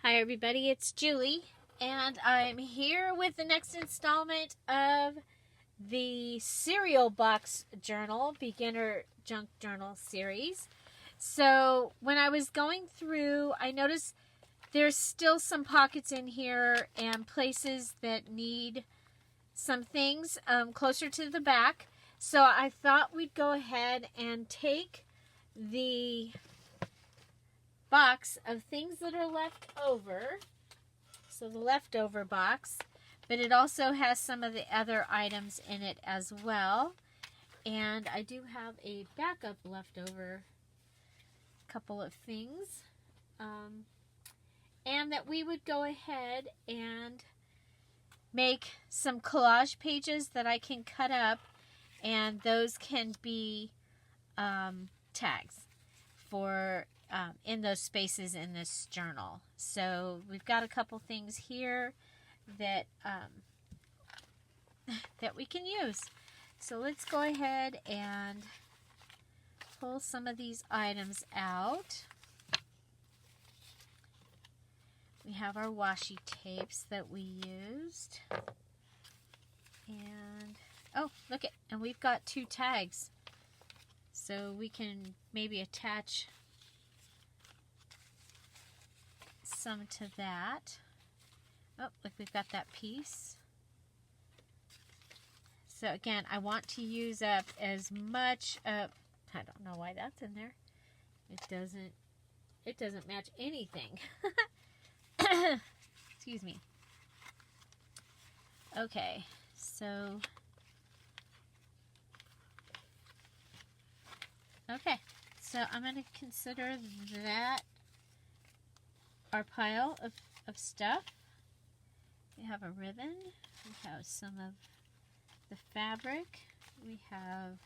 Hi everybody, it's Julie, and I'm here with the next installment of the Cereal Box Journal, Beginner Junk Journal series. So when I was going through, I noticed there's still some pockets in here and places that need some things closer to the back. So I thought we'd go ahead and take the box of things that are left over, so the leftover box, but it also has some of the other items in it as well. And I do have a backup leftover couple of things, and that we would go ahead and make some collage pages that I can cut up, and those can be tags for in those spaces in this journal. So we've got a couple things here that that we can use. So let's go ahead and pull some of these items out. We have our washi tapes that we used. And oh, look it, and we've got 2 tags. So we can maybe attach some to that. Oh, look, we've got that piece. So again, I want to use up as much of, I don't know why that's in there. It doesn't match anything. Excuse me. Okay, so I'm going to consider that our pile of stuff. We have a ribbon, we have some of the fabric, we have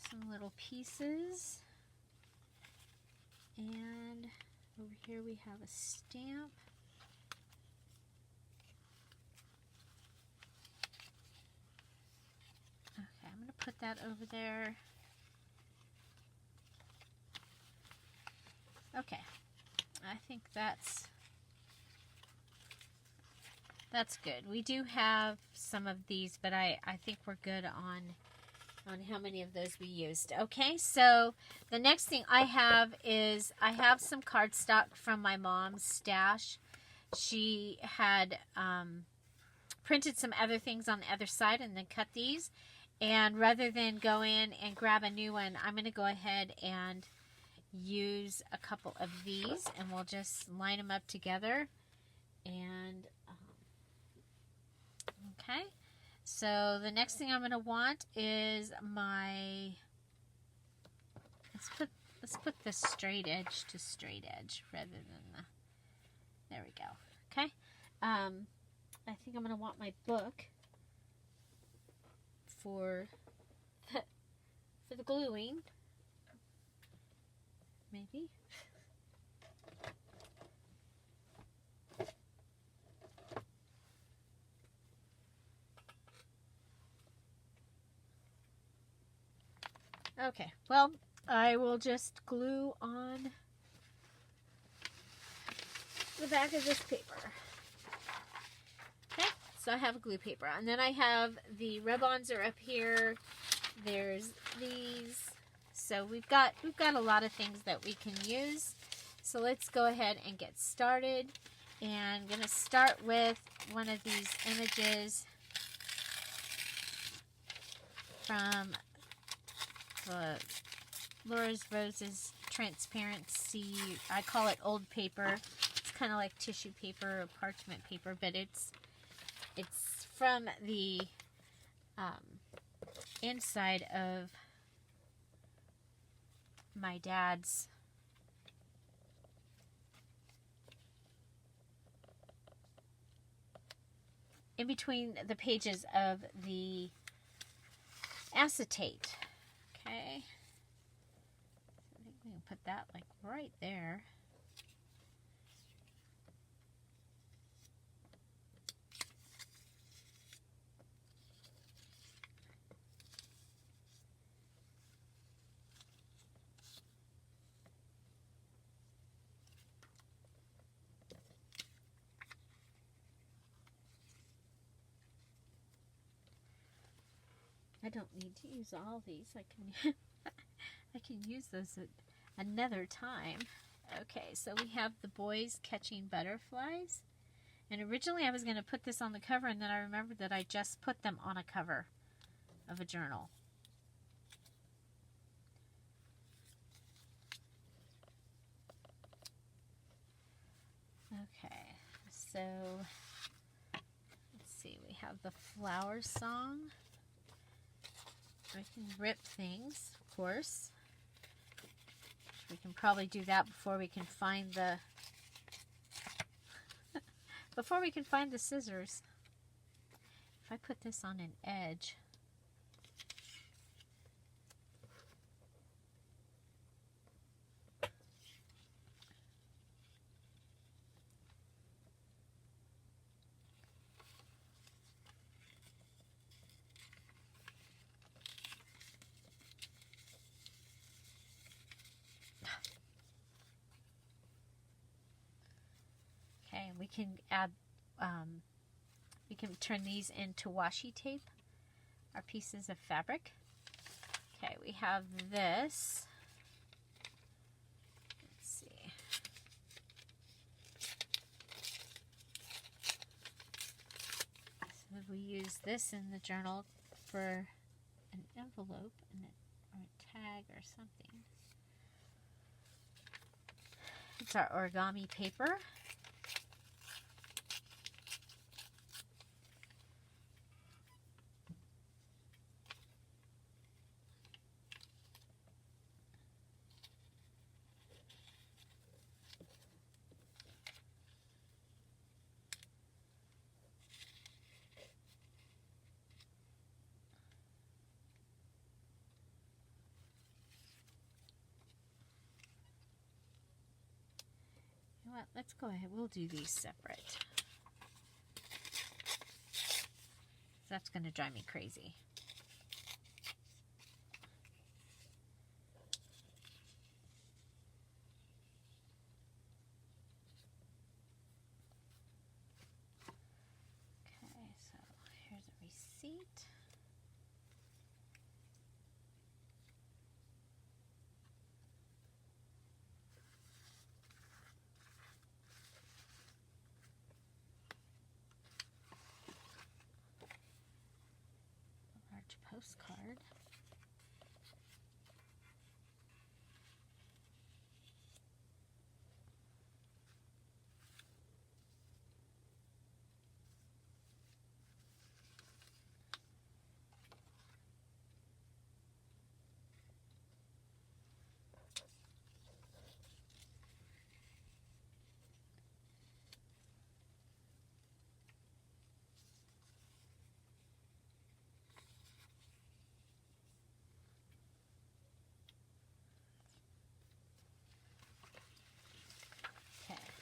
some little pieces, and over here we have a stamp. Okay, I'm going to put that over there. Okay, I think that's good. We do have some of these, but I think we're good on how many of those we used. Okay, so the next thing I have is I have some cardstock from my mom's stash. She had printed some other things on the other side and then cut these. And rather than go in and grab a new one, I'm going to go ahead and use a couple of these, and we'll just line them up together. And okay, so the next thing I'm going to want is my, let's put the straight edge to straight edge rather than the, there we go. Okay, I think I'm going to want my book for the gluing, maybe. Okay, well, I will just glue on the back of this paper. Okay, so I have a glue paper, and then I have the rub-ons are up here. There's these. So we've got a lot of things that we can use. So let's go ahead and get started. And I'm going to start with one of these images from Laura's Roses Transparency. I call it old paper. It's kind of like tissue paper or parchment paper, but it's from the inside of my dad's in between the pages of the acetate. Okay, I think we can put that like right there. I don't need to use all these. I can I can use those at another time. Okay, so we have the boys catching butterflies. And originally I was going to put this on the cover, and then I remembered that I just put them on a cover of a journal. Okay, so let's see, we have the flower song. We can rip things, of course. We can probably do that before we can find the before we can find the scissors. If I put this on an edge, okay, we can add, we can turn these into washi tape, our pieces of fabric. Okay, we have this. Let's see. So we use this in the journal for an envelope and or a tag or something. It's our origami paper. You know what? Let's go ahead. We'll do these separate. That's going to drive me crazy. Okay, so here's a receipt. Postcard.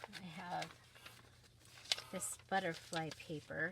I have this butterfly paper.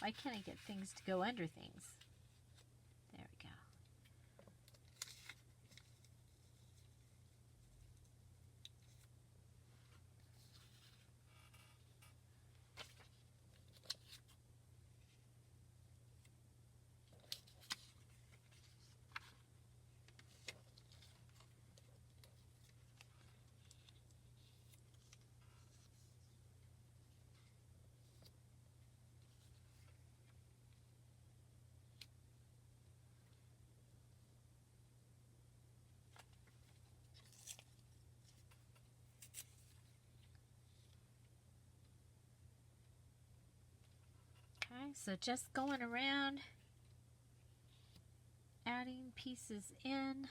Why can't I get things to go under things? There we go. so just going around, adding pieces in.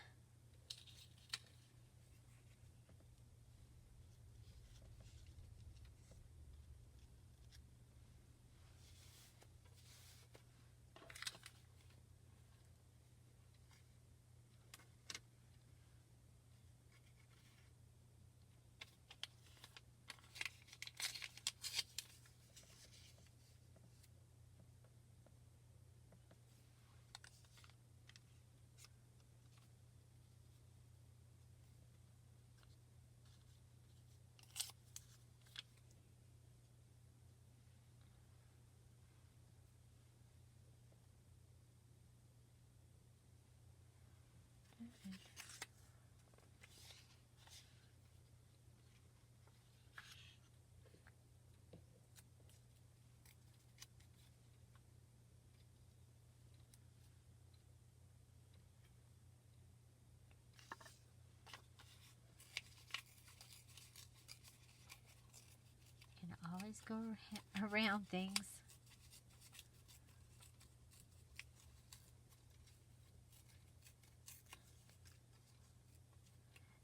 Always go around things.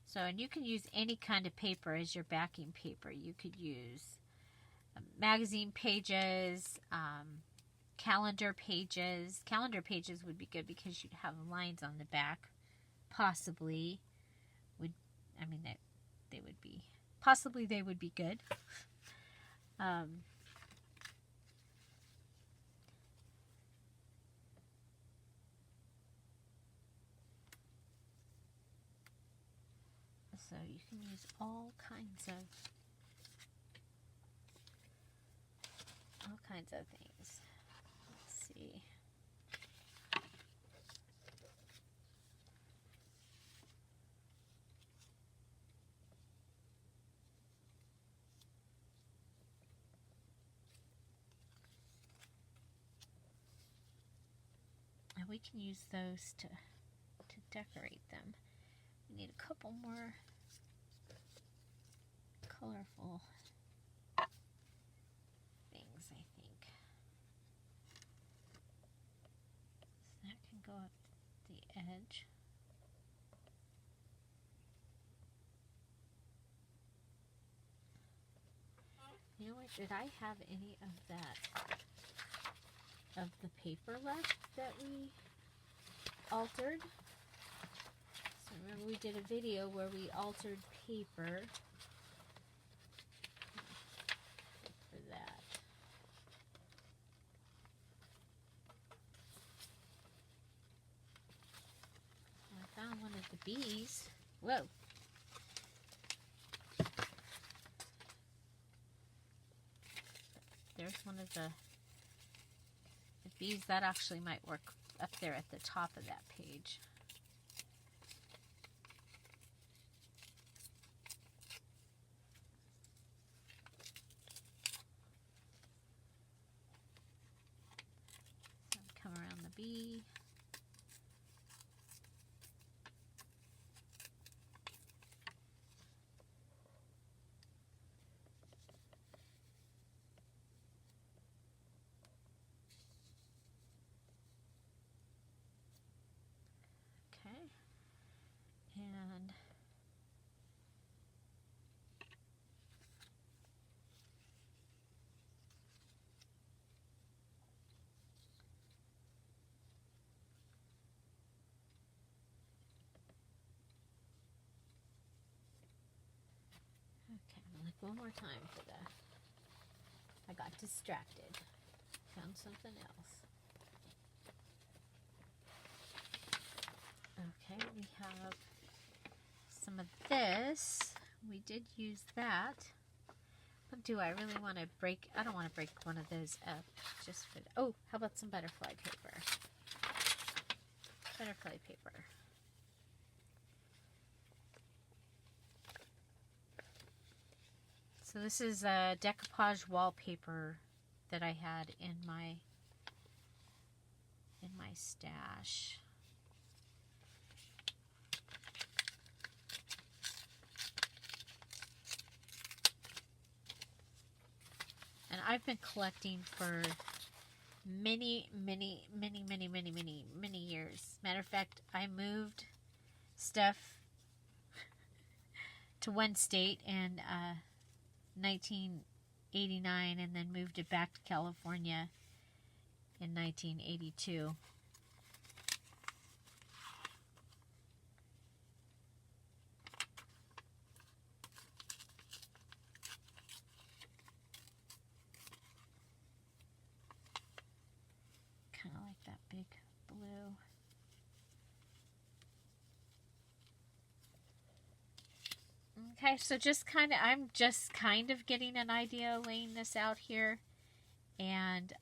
So, and you can use any kind of paper as your backing paper. You could use magazine pages, calendar pages. Calendar pages would be good because you'd have lines on the back. Possibly would, I mean, they would be, possibly they would be good. So you can use all kinds of things. Let's see. And we can use those to decorate them. We need a couple more colorful things, I think. So that can go up the edge. You know what? Did I have any of that, of the paper left that we altered? So remember we did a video where we altered paper for that. I found one of the bees. Whoa. There's one of the bees. That actually might work up there at the top of that page. So come around the bee. And okay, I'm gonna look one more time for that. I got distracted. Found something else. Okay, we have some of this. We did use that. But do I really want to break? I don't want to break one of those up just for the, oh, how about some butterfly paper? Butterfly paper. So this is a decoupage wallpaper that I had in my stash. And I've been collecting for many years. Matter of fact, I moved stuff to one state in 1989 and then moved it back to California in 1982. Kind of like that big blue. Okay, so I'm just kind of getting an idea laying this out here. And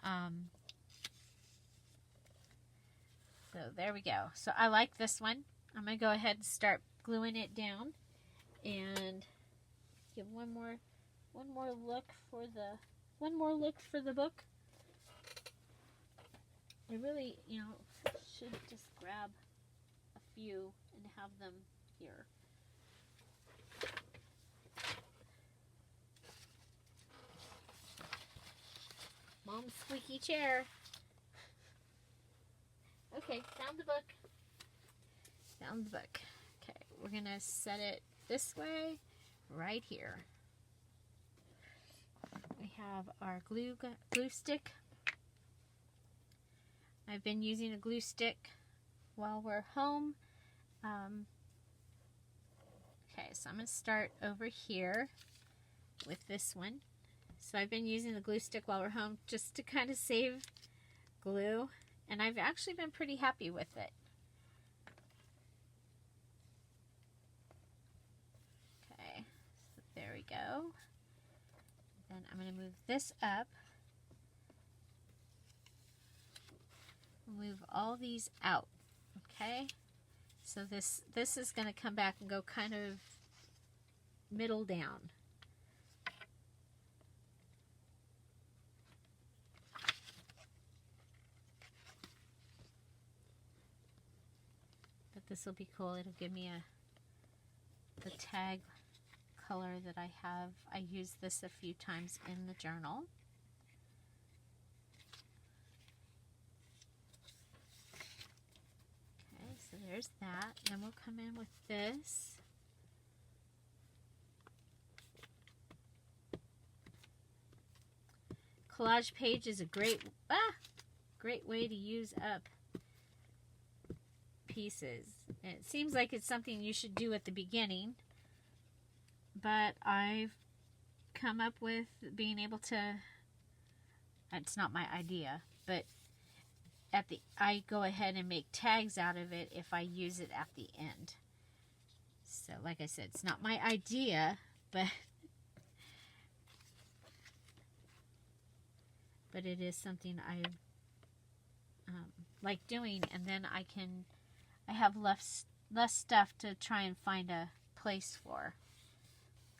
so there we go. So I like this one. I'm going to go ahead and start gluing it down and give one more look for the book. I really, should just grab a few and have them here. Mom's squeaky chair. Okay, found the book. Found the book. Okay, we're going to set it this way, right here. We have our glue stick. I've been using a glue stick while we're home. Okay, so I'm going to start over here with this one. So I've been using the glue stick while we're home just to kind of save glue. And I've actually been pretty happy with it. Okay, so there we go. Then I'm going to move this up. Move all these out. Okay, so this is going to come back and go kind of middle down. But this will be cool. It'll give me the tag color that I have. I used this a few times in the journal. So there's that. Then we'll come in with this. Collage page is a great way to use up pieces. And it seems like it's something you should do at the beginning, but I've come up with being able to, it's not my idea, but I go ahead and make tags out of it if I use it at the end. So like I said, it's not my idea, but it is something I like doing, and then I have less stuff to try and find a place for.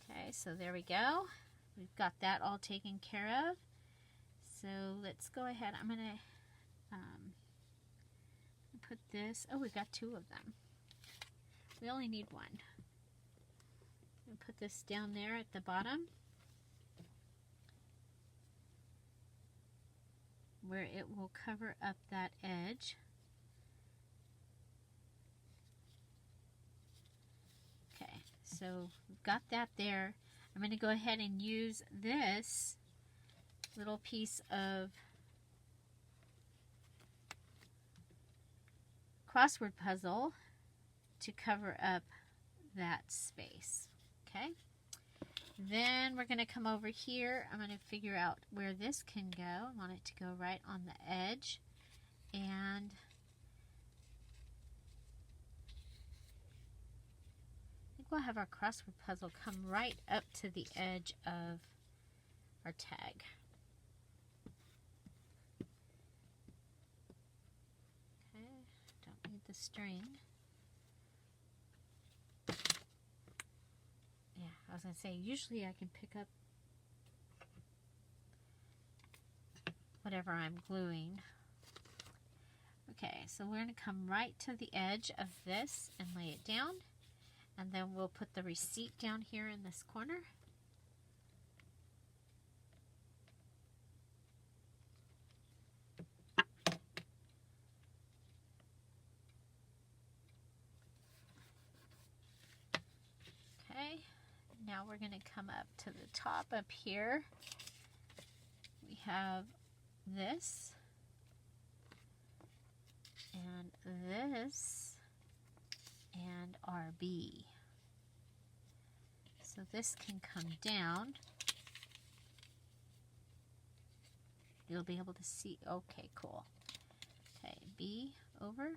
Okay, so there we go. We've got that all taken care of. So let's go ahead. I'm going to put this, we got two of them. We only need one. I'm going to put this down there at the bottom where it will cover up that edge. Okay, so we've got that there. I'm going to go ahead and use this little piece of crossword puzzle to cover up that space. Okay, then we're going to come over here. I'm going to figure out where this can go. I want it to go right on the edge, and I think we'll have our crossword puzzle come right up to the edge of our tag. The string. Yeah, I was going to say, usually I can pick up whatever I'm gluing. Okay, so we're going to come right to the edge of this and lay it down, and then we'll put the receipt down here in this corner. now we're going to come up to the top up here. We have this and this and our B. So this can come down. You'll be able to see. Okay, cool. Okay, B over.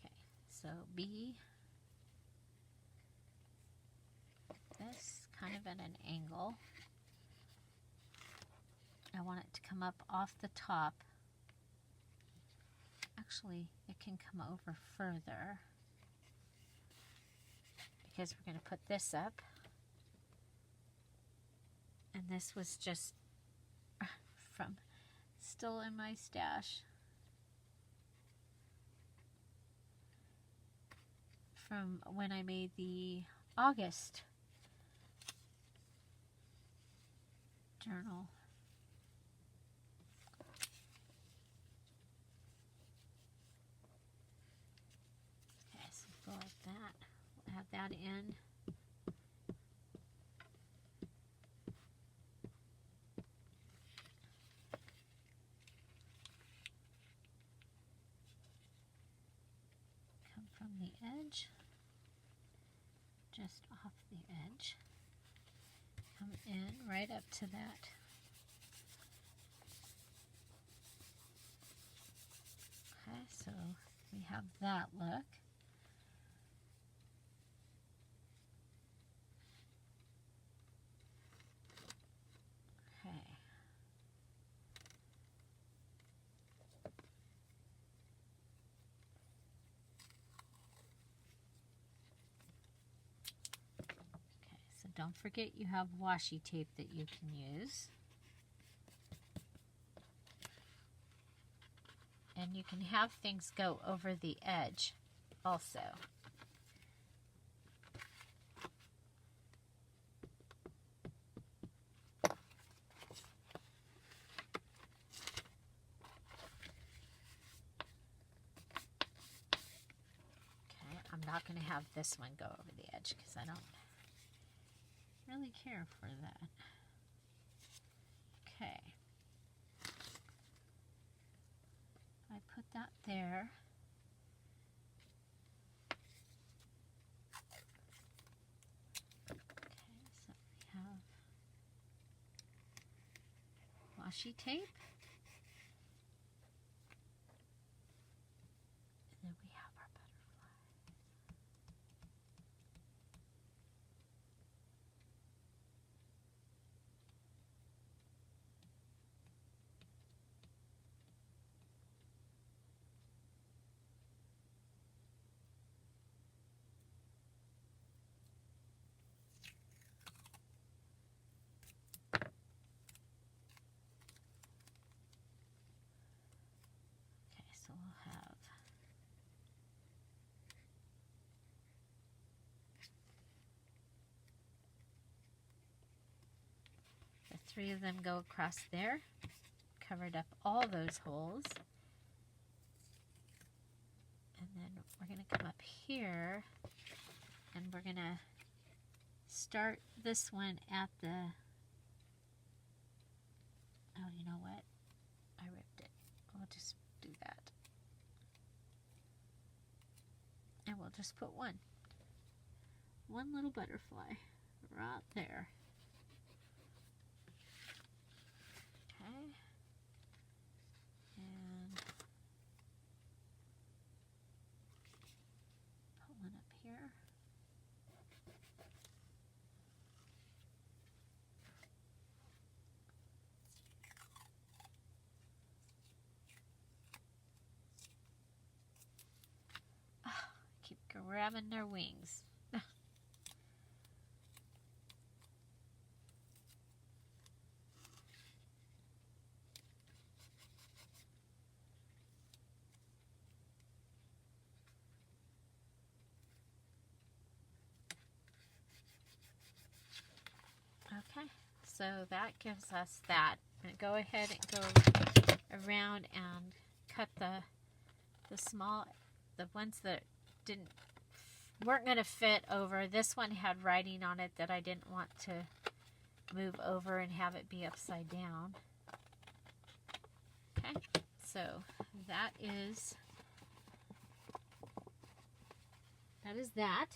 Okay, so B, this kind of at an angle. I want it to come up off the top. Actually, it can come over further because we're going to put this up. And this was just from still in my stash from when I made the August journal. Okay, so go like that. We'll have that in. Come from the edge, just off the edge. Come in right up to that. Okay, so we have that look. Okay. Okay, so don't forget you have washi tape that you can use. And you can have things go over the edge also. Okay, I'm not going to have this one go over the edge because I don't really care for that. Okay. I put that there. Okay, so we have washi tape. And then we have our butterfly. Okay, so we'll have the three of them go across there, covered up all those holes. And then we're going to come up here and we're going to start this one at the, oh, you know what? I ripped it. We'll just do that. And we'll just put one little butterfly right there. Okay. And put one up here. Oh, I keep grabbing their wings. Okay, So that gives us that. I'm going to go ahead and go around and cut the ones that weren't going to fit over. This one had writing on it that I didn't want to move over and have it be upside down. Okay, so that is that.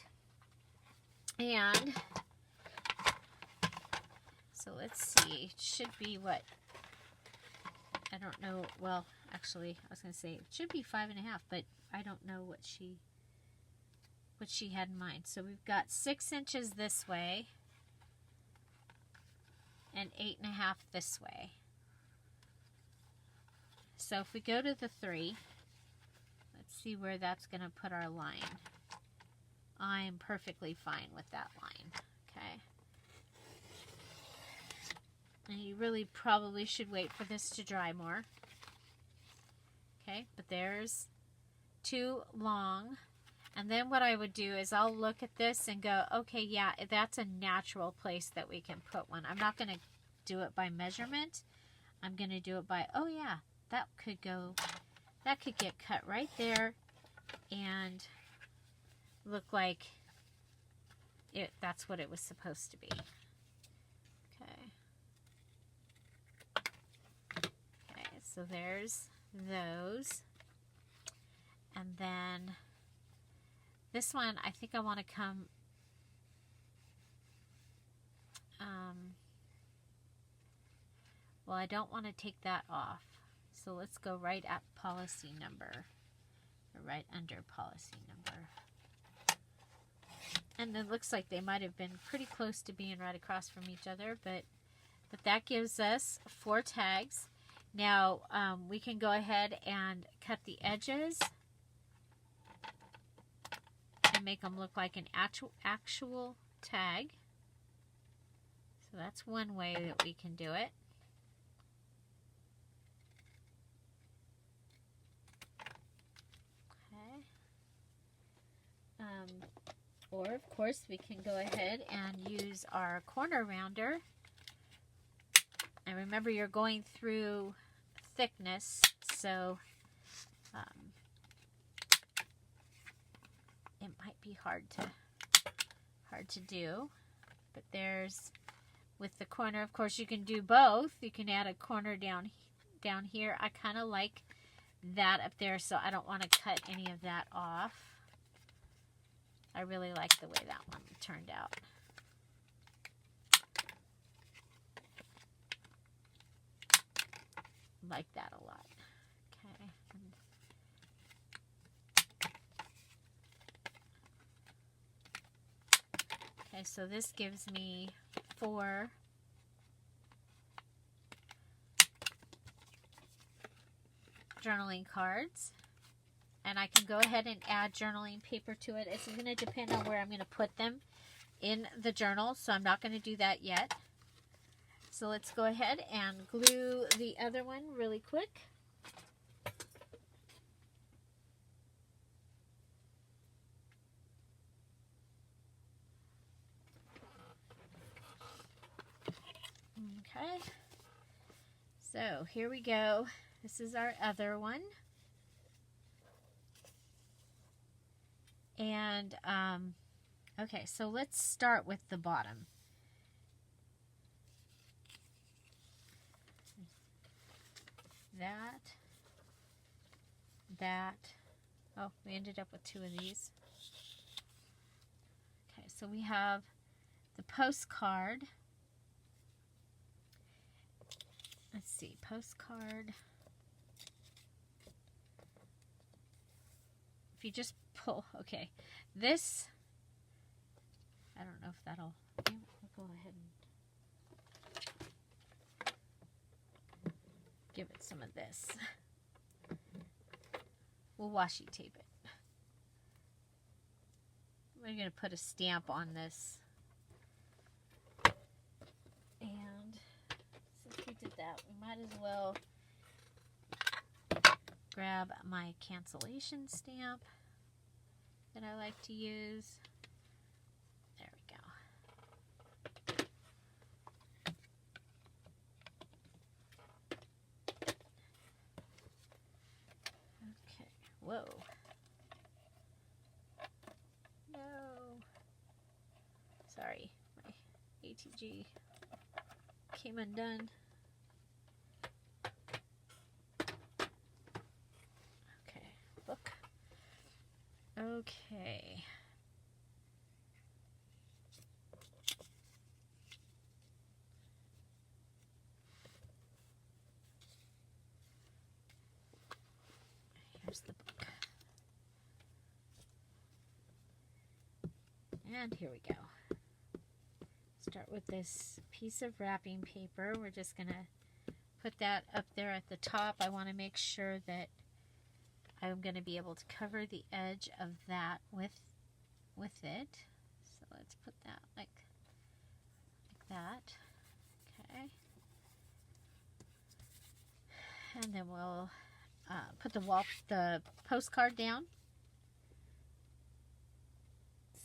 And so let's see, it should be what, I don't know, well, actually, I was going to say it should be 5.5, but I don't know what she had in mind. So we've got 6 inches this way and 8.5 this way. So if we go to the 3, let's see where that's going to put our line. I'm perfectly fine with that line. Okay. And you really probably should wait for this to dry more. Okay, but there's too long. And then what I would do is I'll look at this and go, okay, yeah, that's a natural place that we can put one. I'm not going to do it by measurement. I'm going to do it by, oh yeah, that could get cut right there and look like that's what it was supposed to be. Okay, so there's those. And then this one, I think I want to come, well, I don't want to take that off. So let's go right at policy number, or right under policy number. And it looks like they might have been pretty close to being right across from each other, but that gives us 4 tags. Now, we can go ahead and cut the edges and make them look like an actual tag. So that's one way that we can do it. Okay. Or, of course, we can go ahead and use our corner rounder. And remember, you're going through thickness, so it might be hard to do. But there's, with the corner, of course, you can do both. You can add a corner down here. I kind of like that up there, so I don't want to cut any of that off. I really like the way that one turned out. Like that a lot. Okay, so this gives me 4 journaling cards. And I can go ahead and add journaling paper to it. It's going to depend on where I'm going to put them in the journal, so I'm not going to do that yet. So let's go ahead and glue the other one really quick. Okay. So here we go. This is our other one. And, okay, so let's start with the bottom. That. Oh, we ended up with 2 of these. Okay, so we have the postcard. Let's see, postcard. If you just pull, okay, this, I don't know if that'll, we'll go ahead and give it some of this. We'll washi tape it. We're going to put a stamp on this. And since we did that, we might as well grab my cancellation stamp that I like to use. There we go. whoa. No. Sorry, my ATG came undone. Okay, book. Okay. Here's the book. And here we go. Start with this piece of wrapping paper. We're just going to put that up there at the top. I want to make sure that I'm going to be able to cover the edge of that with it. So let's put that like that. Okay. And then we'll put the postcard down.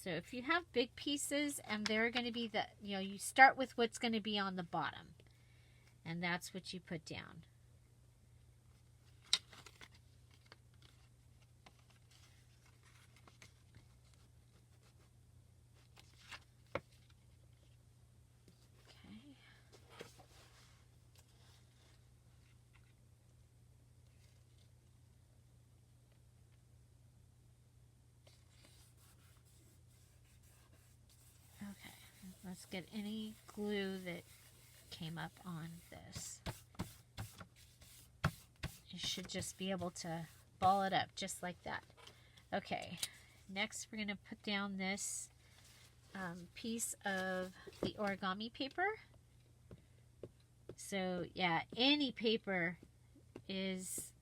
So if you have big pieces and they're going to be you start with what's going to be on the bottom, and that's what you put down. Let's get any glue that came up on this. You should just be able to ball it up just like that. Okay, next we're going to put down this piece of the origami paper. So yeah, any paper is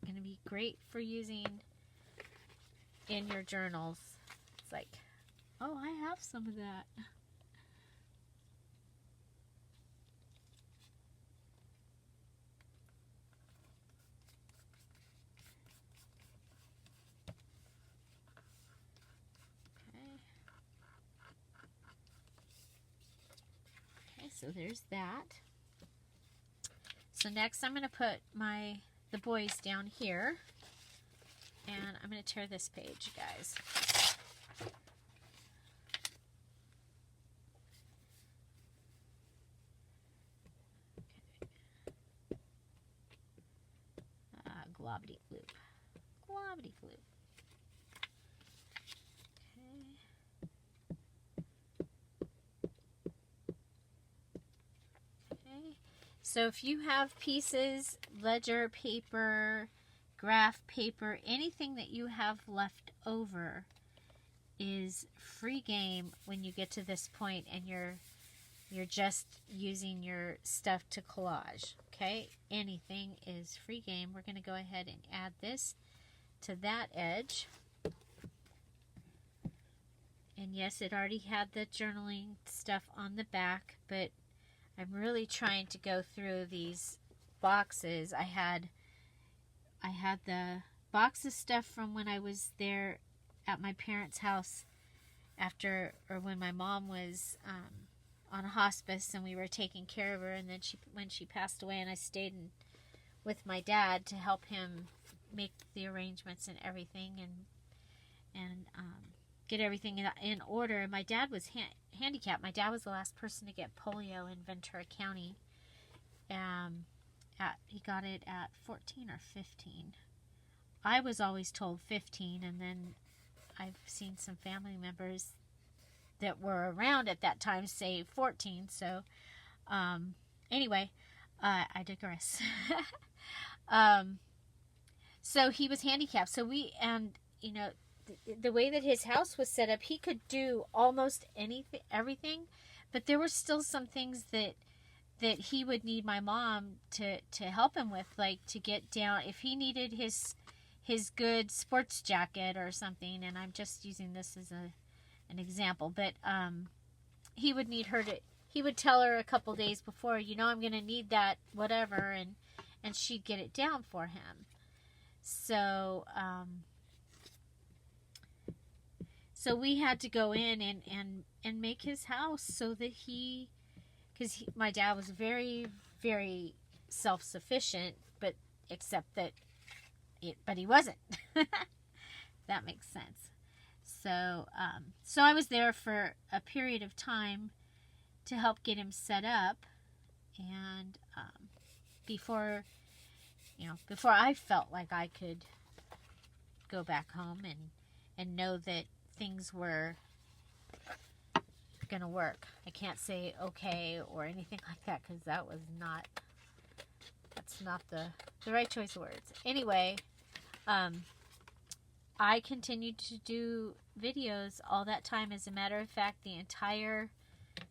going to be great for using in your journals. It's like, oh, I have some of that. Okay, so there's that. So next I'm going to put the boys down here. And I'm going to tear this page, guys. Globbity gloop. Globbity gloop. Okay. So if you have pieces, ledger paper, graph paper, anything that you have left over is free game when you get to this point and you're just using your stuff to collage. Okay, anything is free game. We're going to go ahead and add this to that edge. And yes, it already had the journaling stuff on the back, but I'm really trying to go through these boxes. I had the box of stuff from when I was there at my parents' house when my mom was on a hospice and we were taking care of her, and then when she passed away, and I stayed with my dad to help him make the arrangements and everything and get everything in order. And my dad was handicapped. My dad was the last person to get polio in Ventura County. He got it at 14 or 15. I was always told 15, and then I've seen some family members that were around at that time say 14. So anyway, I digress. So he was handicapped. So the way that his house was set up, he could do almost everything, but there were still some things that he would need my mom to help him with, like to get down if he needed his good sports jacket or something. And I'm just using this as an example, but he would need her he would tell her a couple days before, I'm going to need that whatever, and she'd get it down for him. So so we had to go in and make his house so that because my dad was very, very self-sufficient, but except that but he wasn't. That makes sense. So, so I was there for a period of time to help get him set up, and before I felt like I could go back home and know that things were gonna work. I can't say okay or anything like that, because that's not the right choice of words. Anyway, I continued to do videos all that time. As a matter of fact,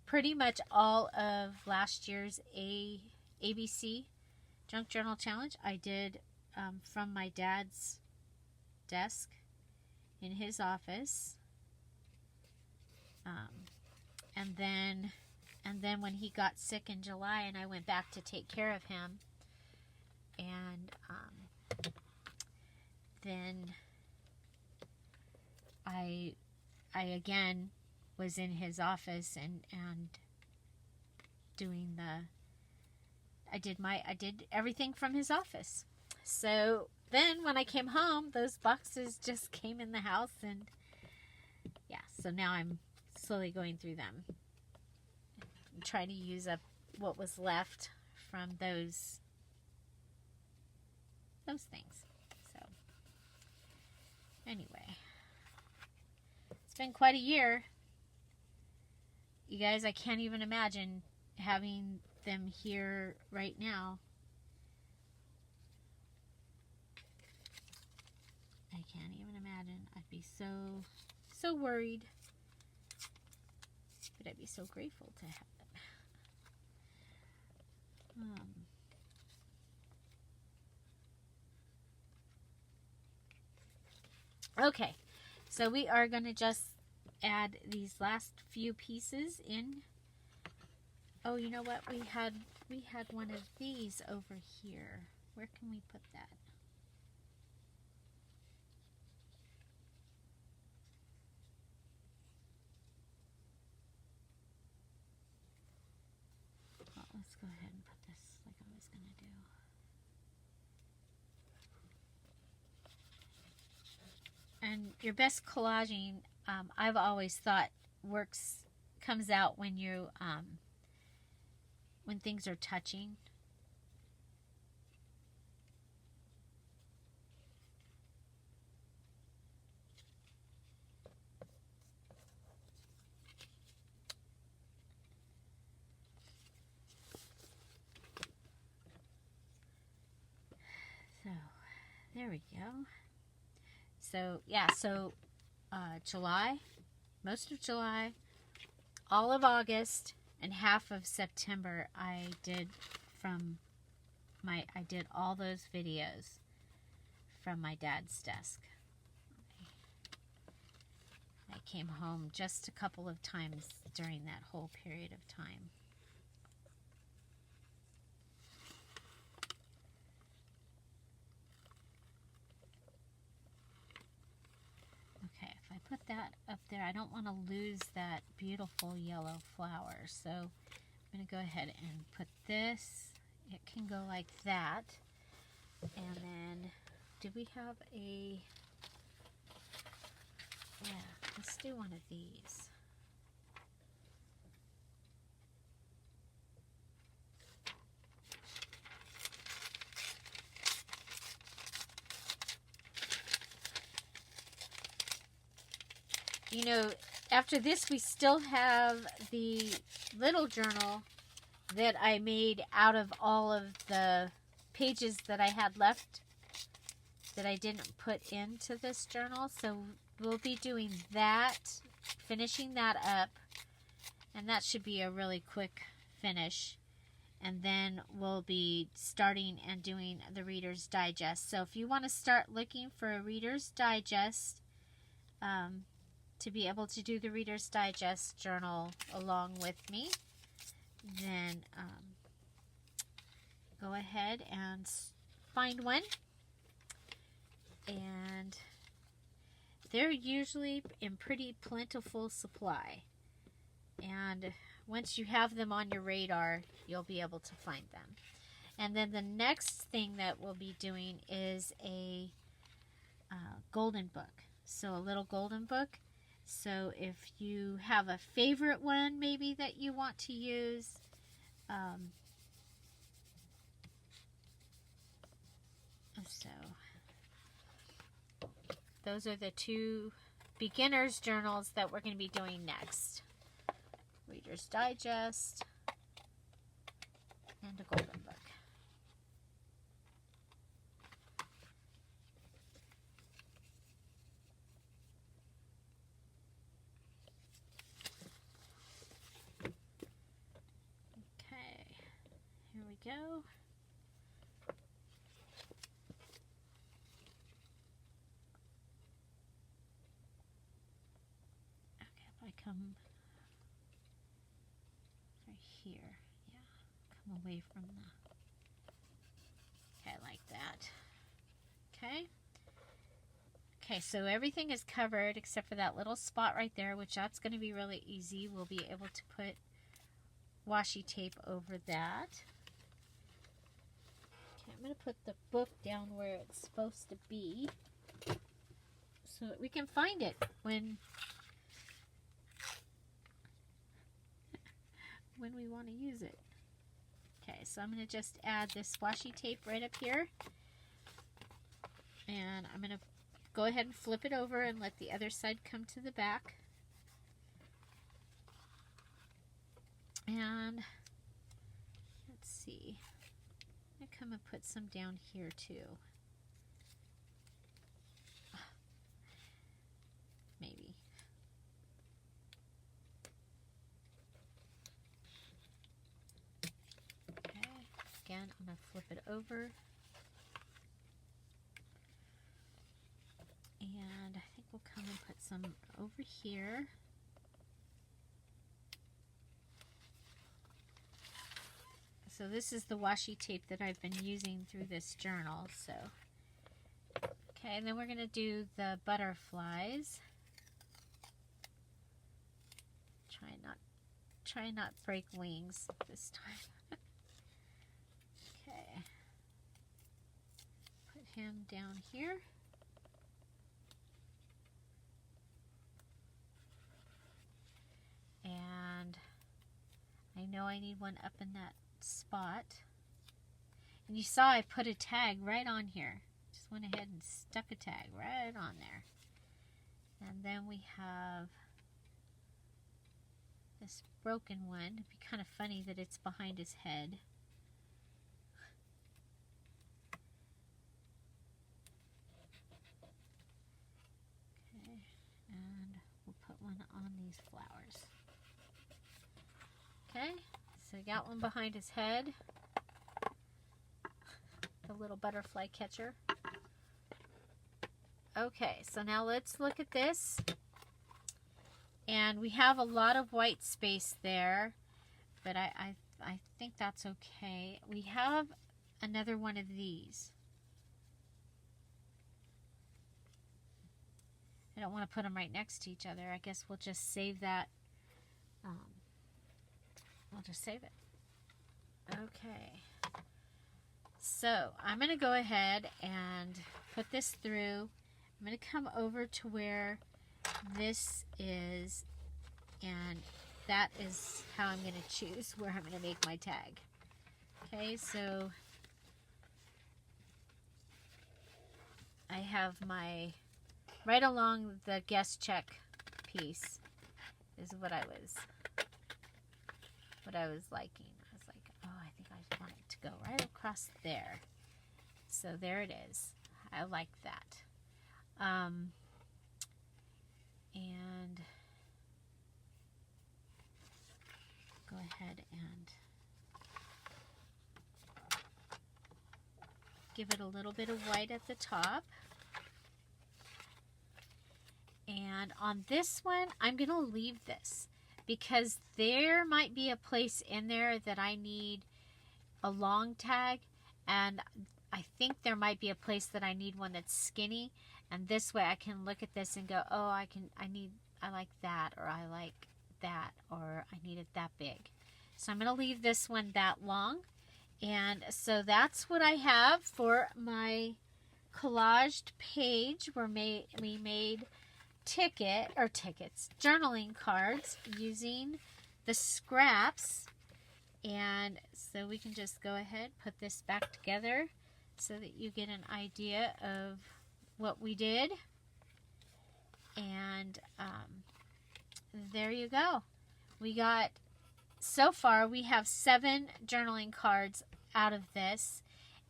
pretty much all of last year's ABC Junk Journal Challenge I did from my dad's desk in his office. And then when he got sick in July and I went back to take care of him, and then I again was in his office and doing I did everything from his office. So then when I came home, those boxes just came in the house, and yeah, so now I'm slowly going through them. I'm trying to use up what was left from those things. So anyway, it's been quite a year. You guys, I can't even imagine having them here right now. I can't even imagine. I'd be so worried. But I'd be so grateful to have them. Okay, so we are going to just add these last few pieces in. Oh, you know what? We had one of these over here. Where can we put that? Well, let's go ahead and put this like I was going to do. And your best collaging, I've always thought, comes out when when things are touching. So there we go. So yeah, July, most of July, all of August, and half of September I did all those videos from my dad's desk. I came home just a couple of times during that whole period of time. Okay, if I put that up there, I don't want to lose that beautiful yellow flower. So I'm going to go ahead and put this. It can go like that. And then, do we have a... Yeah, let's do one of these. You know, after this, we still have the little journal that I made out of all of the pages that I had left that I didn't put into this journal. So we'll be doing that, finishing that up, and that should be a really quick finish. And then we'll be starting and doing the Reader's Digest. So if you want to start looking for a Reader's Digest, to be able to do the Reader's Digest journal along with me, then go ahead and find one. And they're usually in pretty plentiful supply. And once you have them on your radar, you'll be able to find them. And then the next thing that we'll be doing is golden book. So a little golden book. So if you have a favorite one maybe that you want to use, so those are the two beginner's journals that we're going to be doing next. Reader's Digest and a golden book. Okay, here we go. Come right here, yeah, come away from the, okay, like that. Okay, so everything is covered except for that little spot right there, which that's going to be really easy. We'll be able to put washi tape over that. Okay, I'm going to put the book down where it's supposed to be so that we can find it when we want to use it. Okay, so I'm going to just add this washi tape right up here, and I'm going to go ahead and flip it over and let the other side come to the back. And let's see, I'm going to come and put some down here too. Maybe. Again, I'm going to flip it over, and I think we'll come and put some over here. So this is the washi tape that I've been using through this journal. So, okay, and then we're going to do the butterflies. Try not break wings this time. Okay, put him down here. And I know I need one up in that spot. And you saw I put a tag right on here. Just went ahead and stuck a tag right on there. And then we have this broken one. It'd be kind of funny that it's behind his head. Okay, and we'll put one on these flowers. Okay, so I got one behind his head. The little butterfly catcher. Okay, so now let's look at this. And we have a lot of white space there, but I think that's okay. We have another one of these. I don't want to put them right next to each other. I guess we'll just save that. We'll just save it. Okay. So I'm going to go ahead and put this through. I'm going to come over to where this is, and that is how I'm going to choose where I'm going to make my tag. Okay, so I have my right along the guest check piece is what I was liking. I was like, oh, I think I want it to go right across there. So there it is. I like that. And go ahead and give it a little bit of white at the top. And on this one, I'm going to leave this because there might be a place in there that I need a long tag, and I think there might be a place that I need one that's skinny. And this way I can look at this and go, oh, I like that, or I like that, or I need it that big. So I'm going to leave this one that long. And so that's what I have for my collaged page where we made journaling cards using the scraps. And so we can just go ahead, put this back together so that you get an idea of what we did. And there you go. So far we have 7 journaling cards out of this,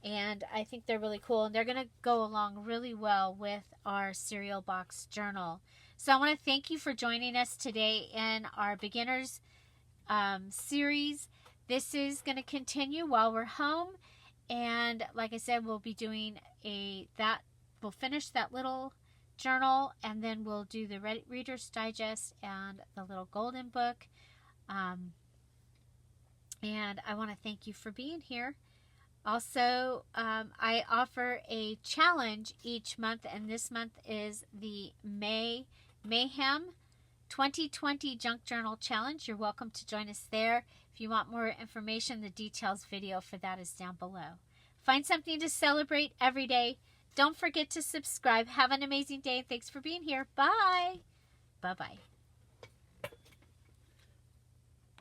and I think they're really cool, and they're going to go along really well with our cereal box journal. So I want to thank you for joining us today in our beginners series. This is going to continue while we're home, and like I said, we'll be doing we'll finish that little journal, and then we'll do the Reader's Digest and the little golden book. And I want to thank you for being here. Also, I offer a challenge each month, and this month is the Mayhem 2020 Junk Journal Challenge. You're welcome to join us there. If you want more information, the details video for that is down below. Find something to celebrate every day. Don't forget to subscribe. Have an amazing day, and thanks for being here. Bye. Bye-bye.